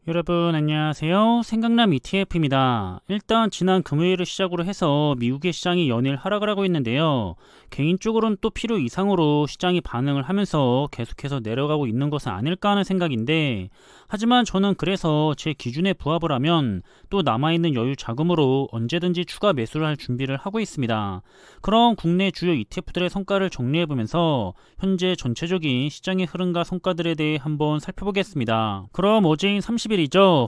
여러분 안녕하세요. 생강남 ETF입니다. 일단 지난 금요일을 시작으로 해서 미국의 시장이 연일 하락을 하고 있는데요. 개인적으로는 또 필요 이상으로 시장이 반응을 하면서 계속해서 내려가고 있는 것은 아닐까 하는 생각인데, 하지만 저는 그래서 제 기준에 부합을 하면 또 남아있는 여유 자금으로 언제든지 추가 매수를 할 준비를 하고 있습니다. 그럼 국내 주요 ETF들의 성과를 정리해보면서 현재 전체적인 시장의 흐름과 성과들에 대해 한번 살펴보겠습니다. 그럼 어제인 30일이죠.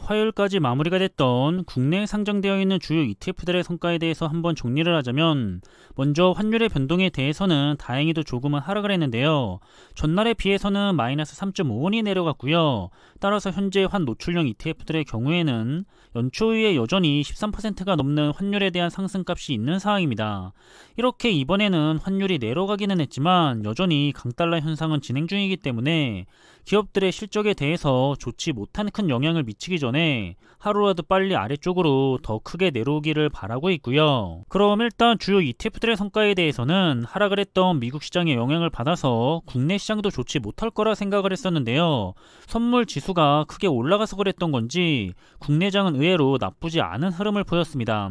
화요일까지 마무리가 됐던 국내에 상장되어 있는 주요 ETF들의 성과에 대해서 한번 정리를 하자면, 먼저 환율의 변동에 대해서는 다행히도 조금은 하락을 했는데요. 전날에 비해서는 마이너스 3.5원이 내려갔고요. 따라서 현재 환 노출형 ETF들의 경우에는 연초 이후에 여전히 13%가 넘는 환율에 대한 상승값이 있는 상황입니다. 이렇게 이번에는 환율이 내려가기는 했지만 여전히 강달러 현상은 진행 중이기 때문에 기업들의 실적에 대해서 좋지 못한 큰 영향을 미치기 전에 하루라도 빨리 아래쪽으로 더 크게 내려오기를 바라고 있고요. 그럼 일단 주요 ETF들의 성과에 대해서는 하락을 했던 미국 시장의 영향을 받아서 국내 시장도 좋지 못할 거라 생각을 했었는데요. 선물 지수가 크게 올라가서 그랬던 건지 국내장은 의외로 나쁘지 않은 흐름을 보였습니다.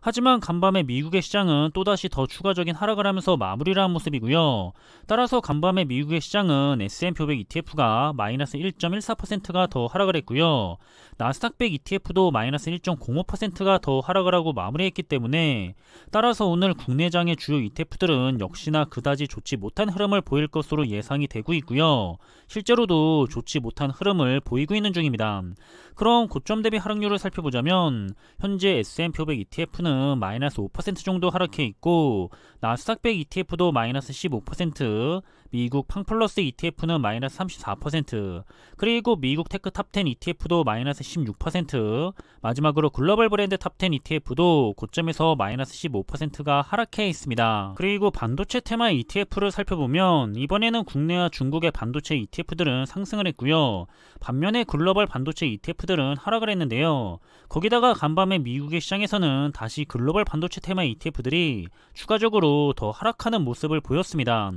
하지만 간밤에 미국의 시장은 또다시 더 추가적인 하락을 하면서 마무리를 한 모습이고요. 따라서 간밤에 미국의 시장은 S&P 500 ETF가 마이너스 1.14%가 더 하락을 했고요. 나스닥 100 ETF도 마이너스 1.05%가 더 하락을 하고 마무리했기 때문에, 따라서 오늘 국내장의 주요 ETF들은 역시나 그다지 좋지 못한 흐름을 보일 것으로 예상이 되고 있고요. 실제로도 좋지 못한 흐름을 보이고 있는 중입니다. 그럼 고점 대비 하락률을 살펴보자면 현재 S&P 500 ETF는 마이너스 5% 정도 하락해 있고, 나스닥 100 ETF도 마이너스 15%, 미국 팡플러스 ETF는 마이너스 34%, 그리고 미국 테크 탑10 ETF도 마이너스 16%, 마지막으로 글로벌 브랜드 탑10 ETF도 고점에서 마이너스 15%가 하락해 있습니다. 그리고 반도체 테마 ETF를 살펴보면 이번에는 국내와 중국의 반도체 ETF들은 상승을 했고요. 반면에 글로벌 반도체 ETF들은 하락을 했는데요. 거기다가 간밤에 미국의 시장에서는 다시 글로벌 반도체 테마 ETF들이 추가적으로 더 하락하는 모습을 보였습니다.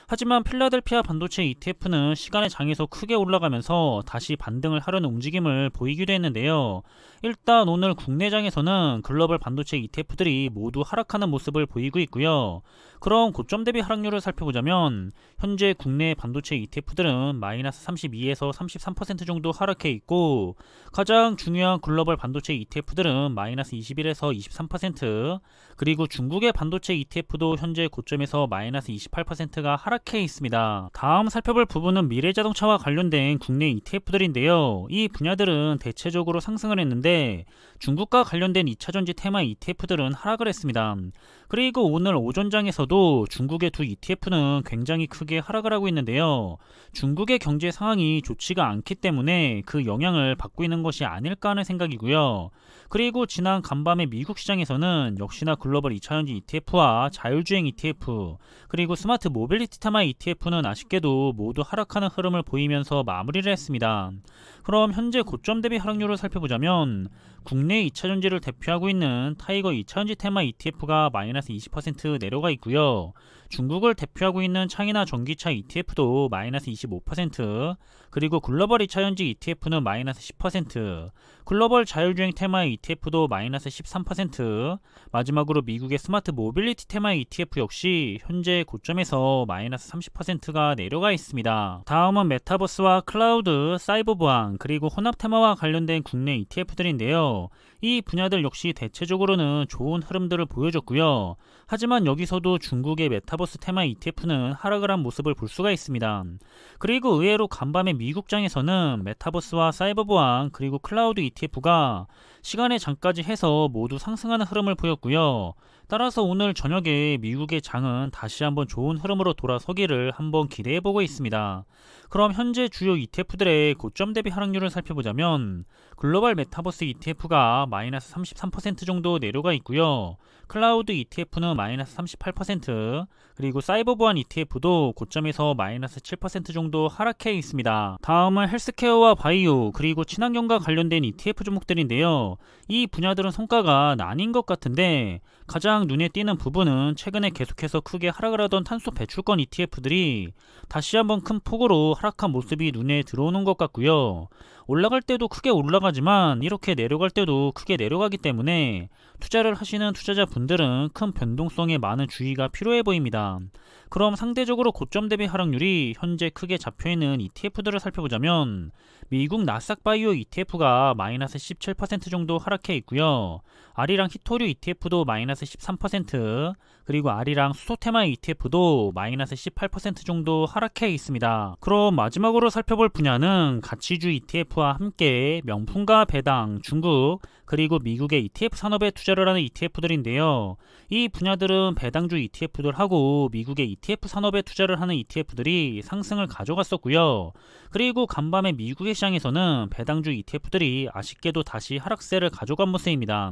하지만 필라델피아 반도체 ETF는 시간의 장에서 크게 올라가면서 다시 반등을 하려는 움직임을 보이기도 했는데요. 일단 오늘 국내장에서는 글로벌 반도체 ETF들이 모두 하락하는 모습을 보이고 있고요. 그럼 고점 대비 하락률을 살펴보자면 현재 국내 반도체 ETF들은 마이너스 32에서 33% 정도 하락해 있고, 가장 중요한 글로벌 반도체 ETF들은 마이너스 21에서 23%, 그리고 중국의 반도체 ETF도 현재 고점에서 마이너스 28%가 하락해 있습니다. 다음 살펴볼 부분은 미래자동차와 관련된 국내 ETF들인데요. 이 분야들은 대체적으로 상승을 했는데 중국과 관련된 2차전지 테마 ETF들은 하락을 했습니다. 그리고 오늘 오전장에서도 중국의 두 ETF는 굉장히 크게 하락을 하고 있는데요. 중국의 경제 상황이 좋지가 않기 때문에 그 영향을 받고 있는 것이 아닐까 하는 생각이고요. 그리고 지난 간밤에 미국 시장에서는 역시나 글로벌 2차전지 ETF와 자율주행 ETF, 그리고 스마트 모빌리티 테마 ETF는 아쉽게도 모두 하락하는 흐름을 보이면서 마무리를 했습니다. 그럼 현재 고점 대비 하락률을 살펴보자면 국내 2차전지를 대표하고 있는 타이거 2차전지 테마 ETF가 마이너스 20% 내려가 있고요. 중국을 대표하고 있는 차이나 전기차 ETF도 마이너스 25%, 그리고 글로벌 2차전지 ETF는 마이너스 10%, 글로벌 자율주행 테마 ETF도 마이너스 13%, 마지막으로 미국의 스마트 모빌리티 테마 ETF 역시 현재 고점에서 마이너스 30%가 내려가 있습니다. 다음은 메타버스와 클라우드, 사이버 보안, 그리고 혼합 테마와 관련된 국내 ETF들인데요. 이 분야들 역시 대체적으로는 좋은 흐름들을 보여줬고요. 하지만 여기서도 중국의 메타버스 테마 ETF는 하락을 한 모습을 볼 수가 있습니다. 그리고 의외로 간밤에 미국장에서는 메타버스와 사이버 보안, 그리고 클라우드 ETF가 시간의 장까지 해서 모두 상승하는 흐름을 보였고요. 따라서 오늘 저녁에 미국의 장은 다시 한번 좋은 흐름으로 돌아서기를 한번 기대해보고 있습니다. 그럼 현재 주요 ETF들의 고점 대비 하락률을 살펴보자면 글로벌 메타버스 ETF가 마이너스 33% 정도 내려가 있고요. 클라우드 ETF는 마이너스 38%, 그리고 사이버 보안 ETF도 고점에서 마이너스 7% 정도 하락해 있습니다. 다음은 헬스케어와 바이오, 그리고 친환경과 관련된 ETF 종목들인데요. 이 분야들은 성과가 나뉜 것 같은데 가장 눈에 띄는 부분은 최근에 계속해서 크게 하락을 하던 탄소 배출권 ETF들이 다시 한번 큰 폭으로 하락한 모습이 눈에 들어오는 것 같고요. 올라갈 때도 크게 올라가지만 이렇게 내려갈 때도 크게 내려가기 때문에 투자를 하시는 투자자분들은 큰 변동성에 많은 주의가 필요해 보입니다. 그럼 상대적으로 고점 대비 하락률이 현재 크게 잡혀있는 ETF들을 살펴보자면 미국 나스닥 바이오 ETF가 마이너스 17% 정도 하락해 있고요. 아리랑 히토류 ETF도 마이너스 13%, 그리고 아리랑 수소테마 ETF도 마이너스 18% 정도 하락해 있습니다. 그럼 마지막으로 살펴볼 분야는 가치주 ETF와 함께 명품과 배당, 중국, 그리고 미국의 ETF 산업에 투자를 하는 ETF들인데요. 이 분야들은 배당주 ETF들하고 미국의 ETF 산업에 투자를 하는 ETF들이 상승을 가져갔었고요. 그리고 간밤에 미국의 시장에서는 배당주 ETF들이 아쉽게도 다시 하락세를 가져간 모습입니다.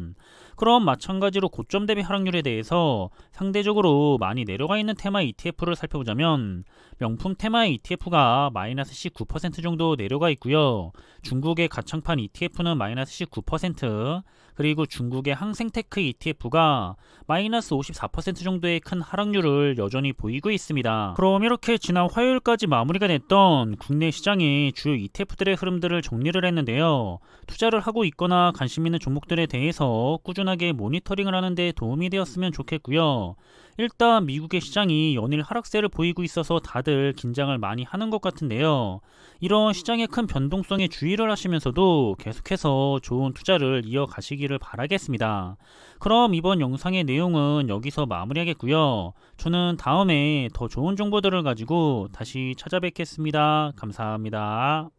그럼 마찬가지로 고점 대비 하락률에 대해서 상대적으로 많이 내려가 있는 테마 ETF를 살펴보자면 명품 테마 ETF가 마이너스 19% 정도 내려가 있고요. 중국의 가청판 ETF는 마이너스 19%, 그리고 중국의 항생테크 ETF가 마이너스 54% 정도의 큰 하락률을 여전히 보이고 있습니다. 그럼 이렇게 지난 화요일까지 마무리가 됐던 국내 시장의 주요 ETF들의 흐름들을 정리를 했는데요. 투자를 하고 있거나 관심 있는 종목들에 대해서 꾸준하게 모니터링을 하는 데 도움이 되었으면 좋겠고요. 일단 미국의 시장이 연일 하락세를 보이고 있어서 다들 긴장을 많이 하는 것 같은데요. 이런 시장의 큰 변동성에 주의를 하시면서도 계속해서 좋은 투자를 이어가시기를 바라겠습니다. 그럼 이번 영상의 내용은 여기서 마무리하겠고요. 저는 다음에 더 좋은 정보들을 가지고 다시 찾아뵙겠습니다. 감사합니다.